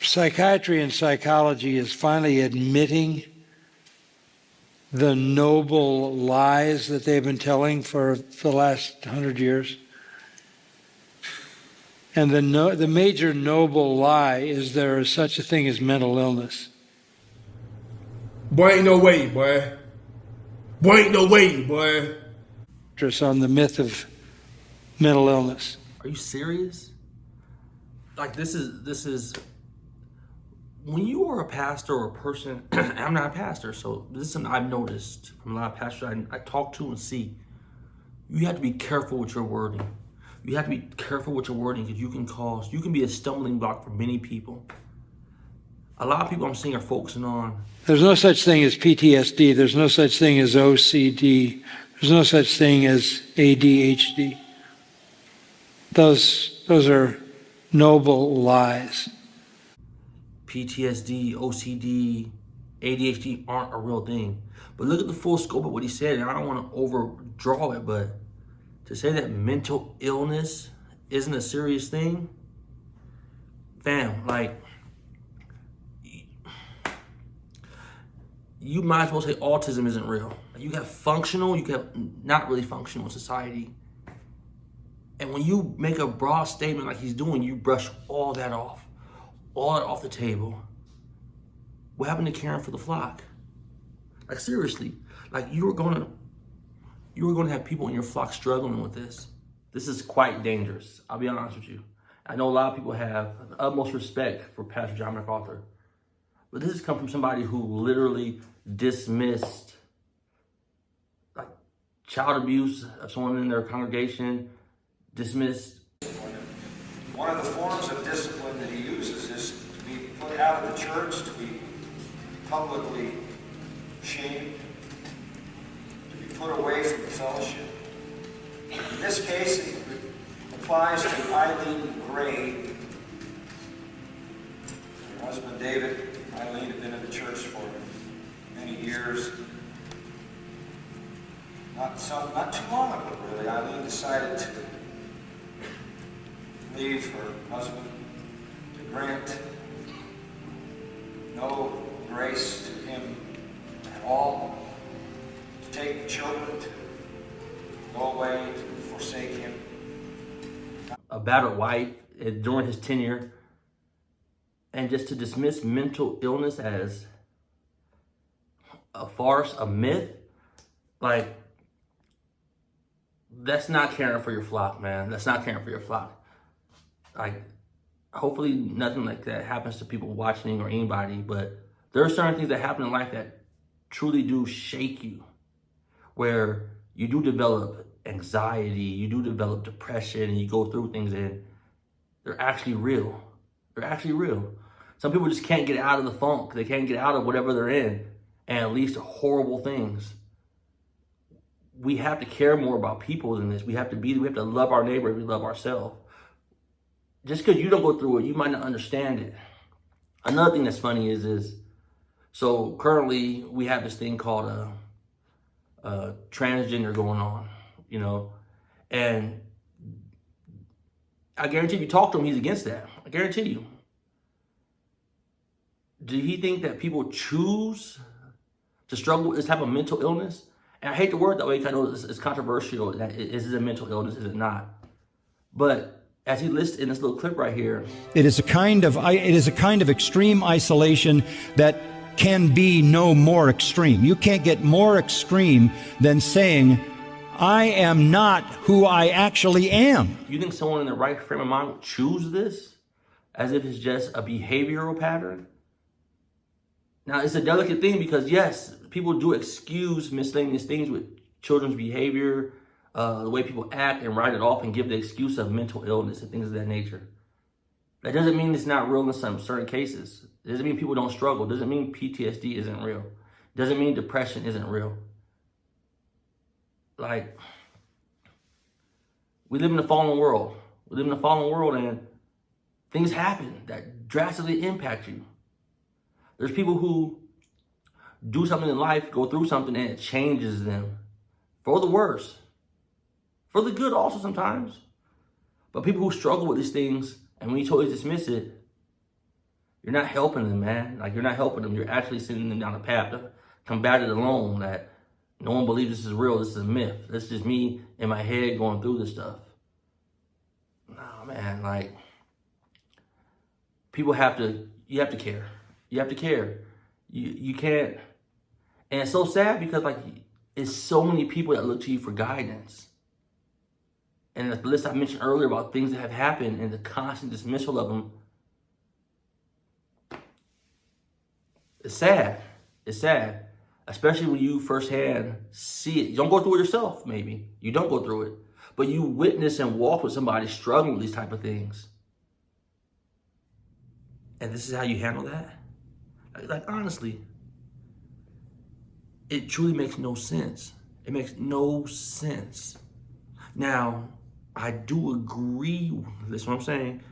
Psychiatry and psychology is finally admitting the noble lies that they've been telling for the last 100 years. And the major noble lie is there is such a thing as mental illness. Boy, ain't no way, boy. Boy, ain't no way, boy. On the myth of mental illness. Are you serious? Like this is when you are a pastor or a person, I'm not a pastor, so this is something I've noticed from a lot of pastors I talk to and see. You have to be careful with your wording. You have to be careful with your wording because you can be a stumbling block for many people. A lot of people I'm seeing are focusing on. There's no such thing as PTSD. There's no such thing as OCD. There's no such thing as ADHD. Those are noble lies. PTSD, OCD, ADHD aren't a real thing. But look at the full scope of what he said, and I don't want to overdraw it, but to say that mental illness isn't a serious thing, fam, like, you might as well say autism isn't real. You have functional, you have not really functional in society. And when you make a broad statement like he's doing, you brush all that off the table. What happened to caring for the flock? Like seriously, like you were going to have people in your flock struggling with this. This is quite dangerous. I'll be honest with you. I know a lot of people have the utmost respect for Pastor John MacArthur, but this has come from somebody who literally dismissed like child abuse of someone in their congregation, dismissed. One of the forms of discipline that he uses is to be put out of the church, to be publicly shamed, to be put away from the fellowship. In this case, it applies to Eileen Gray. Her husband David, Eileen had been in the church for many years. Not too long ago, really. Eileen decided to leave her husband, to grant no grace to him at all, to take the children, to go away, to forsake him. A battered wife during his tenure, and just to dismiss mental illness as a farce, a myth, like, that's not caring for your flock, man. That's not caring for your flock. Like, hopefully nothing like that happens to people watching or anybody, but there are certain things that happen in life that truly do shake you, where you do develop anxiety, you do develop depression, and you go through things and they're actually real. They're actually real. Some people just can't get out of the funk. They can't get out of whatever they're in, and it leads to horrible things. We have to care more about people than this. We have to love our neighbor as we love ourselves. Just because you don't go through it, you might not understand it. Another thing that's funny is so currently we have this thing called a transgender going on, you know, and I guarantee if you talk to him, he's against that. I guarantee you. Do he think that people choose to struggle with this type of mental illness? And I hate the word that way because I know it's controversial. Is it a mental illness? Is it not? But as he lists in this little clip right here, it is a kind of extreme isolation that can be no more extreme. You can't get more extreme than saying, I am not who I actually am. You think someone in the right frame of mind would choose this as if it's just a behavioral pattern? Now, it's a delicate thing because, yes, people do excuse miscellaneous things with children's behavior, the way people act, and write it off and give the excuse of mental illness and things of that nature. That doesn't mean it's not real in some certain cases. It doesn't mean people don't struggle. It doesn't mean PTSD isn't real. It doesn't mean depression isn't real. Like, we live in a fallen world. We live in a fallen world, and things happen that drastically impact you. There's people who do something in life, go through something, and it changes them for the worse. For the good also sometimes. But people who struggle with these things, and when you totally dismiss it, you're not helping them, man. Like, you're not helping them. You're actually sending them down a path to combat it alone, that no one believes this is real. This is a myth. This is just me in my head going through this stuff. Nah, man, like, you have to care. You have to care. You can't, and it's so sad because, like, it's so many people that look to you for guidance. And the list I mentioned earlier about things that have happened and the constant dismissal of them, it's sad. It's sad. Especially when you firsthand see it. You don't go through it yourself, maybe. You don't go through it. But you witness and walk with somebody struggling with these type of things. And this is how you handle that? Like, honestly, it truly makes no sense. It makes no sense. Now, I do agree, this is what I'm saying,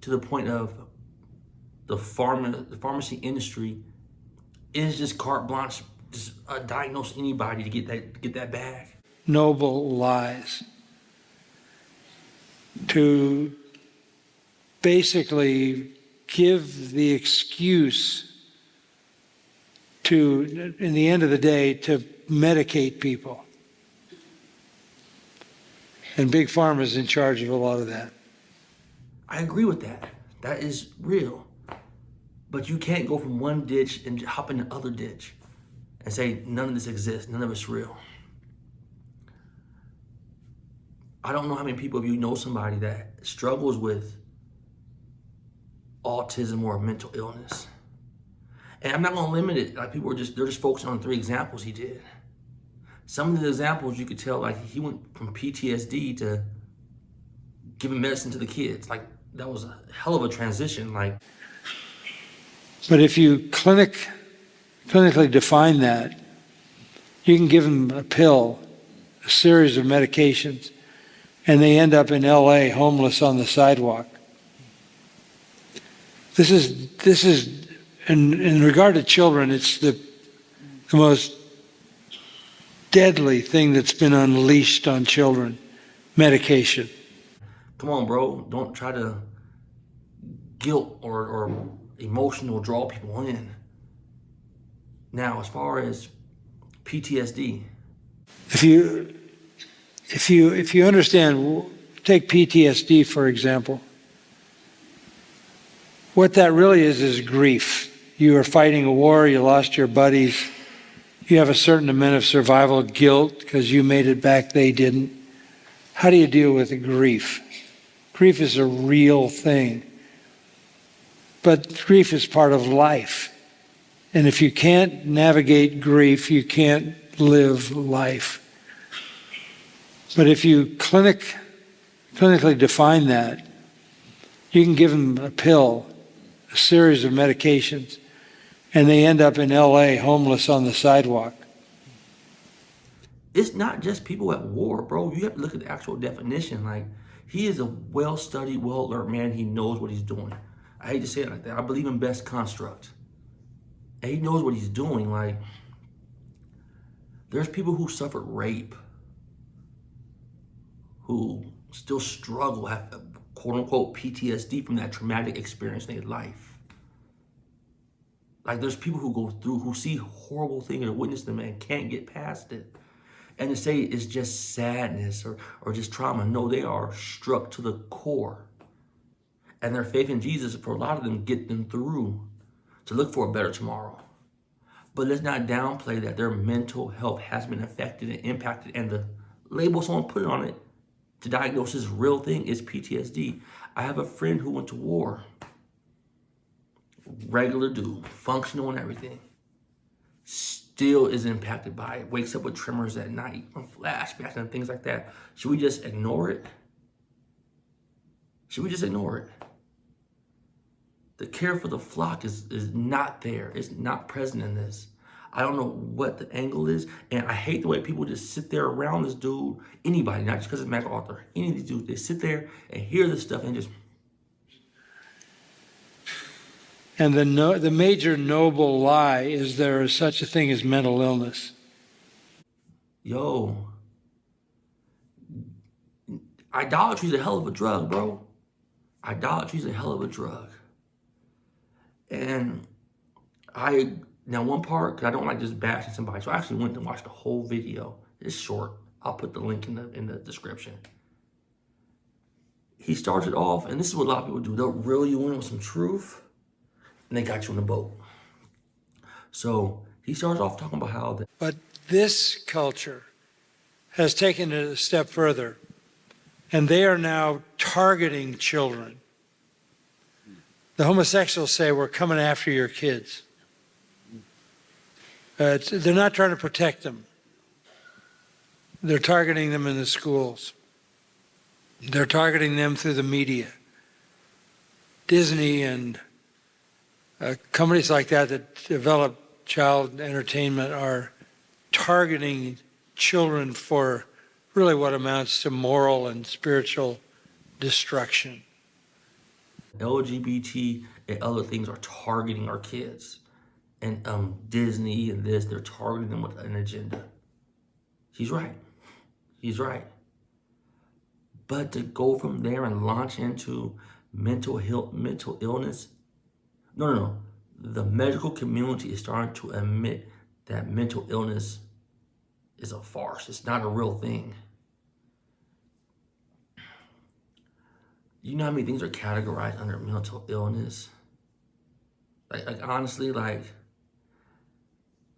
to the point of the pharmacy industry is just carte blanche, just diagnose anybody to get that bag. Noble lies to basically give the excuse to, in the end of the day, to medicate people. And Big Pharma is in charge of a lot of that. I agree with that. That is real. But you can't go from one ditch and hop in the other ditch and say none of this exists, none of it's real. I don't know how many people of you know somebody that struggles with autism or mental illness. And I'm not gonna limit it. Like, people they're just focusing on 3 examples he did. Some of the examples you could tell, like, he went from PTSD to giving medicine to the kids. Like, that was a hell of a transition. Like, But if you clinically define that, you can give them a pill, a series of medications, and they end up in LA homeless on the sidewalk. This is in regard to children, it's the most deadly thing that's been unleashed on children, medication. come on, bro. Don't try to guilt or emotional draw people in. Now, as far as PTSD, If you understand, take PTSD for example. What that really is grief. You are fighting a war, you lost your buddies, you have a certain amount of survival guilt because you made it back, they didn't. How do you deal with the grief? Grief is a real thing. But grief is part of life. And if you can't navigate grief, you can't live life. But if you clinically define that, you can give them a pill, a series of medications, and they end up in LA homeless on the sidewalk. it's not just people at war, bro. You have to look at the actual definition. Like, he is a well-studied, well-alert man. He knows what he's doing. I hate to say it like that. I believe in best construct. And he knows what he's doing. Like, there's people who suffered rape, who still struggle, have quote-unquote PTSD from that traumatic experience in their life. Like, there's people who go through, who see horrible things or witness them and can't get past it. And to say it's just sadness or just trauma, no, they are struck to the core. And their faith in Jesus, for a lot of them, get them through to look for a better tomorrow. But let's not downplay that their mental health has been affected and impacted, and the label someone put on it to diagnose this real thing is PTSD. I have a friend who went to war. Regular dude, functional and everything. Still is impacted by it. Wakes up with tremors at night, flashbacks and things like that. Should we just ignore it? Should we just ignore it? The care for the flock is not there. It's not present in this. I don't know what the angle is, and I hate the way people just sit there around this dude, anybody, not just because it's MacArthur, any of these dudes, they sit there and hear this stuff and just... And the major noble lie is there is such a thing as mental illness. Yo, idolatry is a hell of a drug, bro. Idolatry is a hell of a drug. And now one part, because I don't like just bashing somebody, so I actually went and watched the whole video. It's short. I'll put the link in the description. He starts it off, and this is what a lot of people do. They'll reel you in with some truth, and they got you in the boat. So he starts off talking about how But this culture has taken it a step further, and they are now targeting children. The homosexuals say, we're coming after your kids. They're not trying to protect them. They're targeting them in the schools. They're targeting them through the media. Disney and companies like that develop child entertainment are targeting children for really what amounts to moral and spiritual destruction. LGBT and other things are targeting our kids. And Disney and this, they're targeting them with an agenda. He's right. He's right. But to go from there and launch into mental illness, no. The medical community is starting to admit that mental illness is a farce. It's not a real thing. You know how many things are categorized under mental illness? Like honestly, like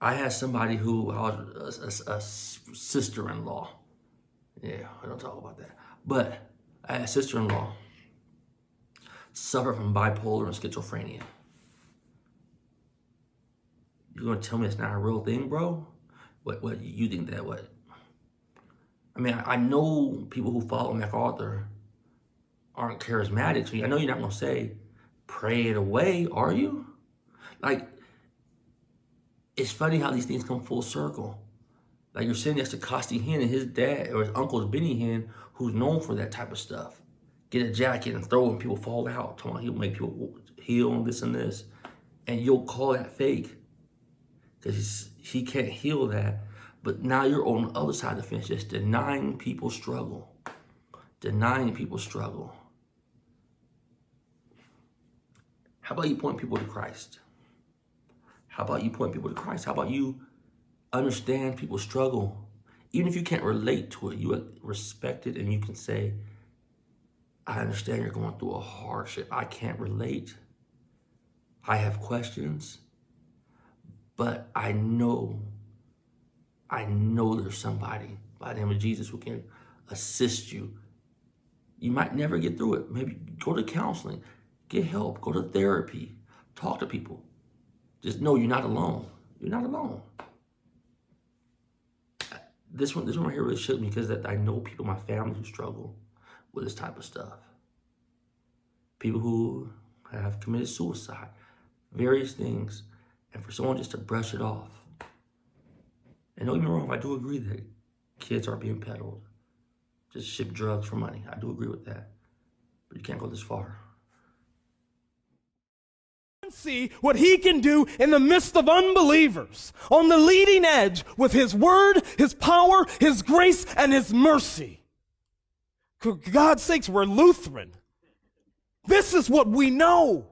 I had somebody who I was a sister-in-law. Yeah, I don't talk about that. But I had a sister-in-law suffer from bipolar and schizophrenia. You're gonna tell me it's not a real thing, bro? What you think that what? I mean, I know people who follow MacArthur aren't charismatic, so I know you're not gonna say, pray it away, are you? Like, it's funny how these things come full circle. Like you're sitting next to Costi Hinn and his dad, or his uncle's Benny Hinn, who's known for that type of stuff. Get a jacket and throw it and people fall out. Talking about he'll make people heal and this and this. And you'll call that fake. Because he can't heal that. But now you're on the other side of the fence, just denying people struggle. Denying people struggle. How about you point people to Christ? How about you point people to Christ? How about you understand people's struggle? Even if you can't relate to it, you respect it and you can say, I understand you're going through a hardship. I can't relate. I have questions. But I know there's somebody by the name of Jesus who can assist you. You might never get through it. Maybe go to counseling, get help, go to therapy, talk to people. Just know you're not alone. You're not alone. This one right here really shook me because I know people in my family who struggle with this type of stuff. People who have committed suicide, various things. And for someone just to brush it off. And don't get me wrong, I do agree that kids are being peddled. Just ship drugs for money. I do agree with that. But you can't go this far. See what he can do in the midst of unbelievers, on the leading edge with his word, his power, his grace, and his mercy. For God's sakes, we're Lutheran. This is what we know.